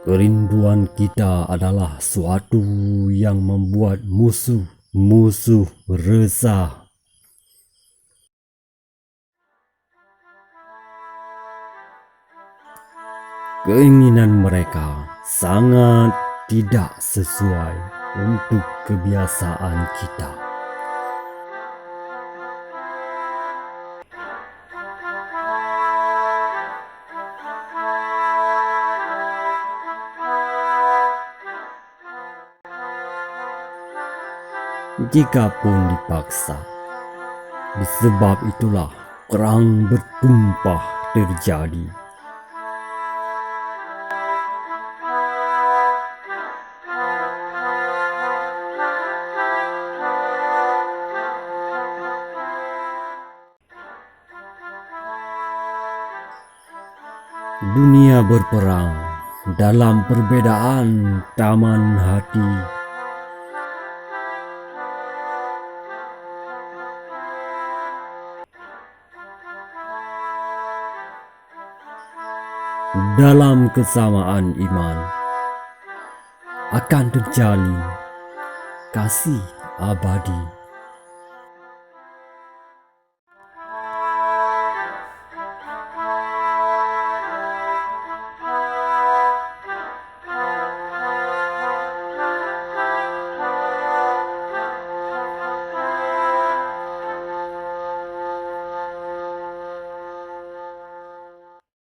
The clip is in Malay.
Kerinduan kita adalah suatu yang membuat musuh-musuh resah. Keinginan mereka sangat tidak sesuai untuk kebiasaan kita. Jikapun dipaksa, sebab itulah perang bertumpah terjadi. Dunia berperang dalam perbedaan taman hati. Dalam kesamaan iman akan terjalin kasih abadi.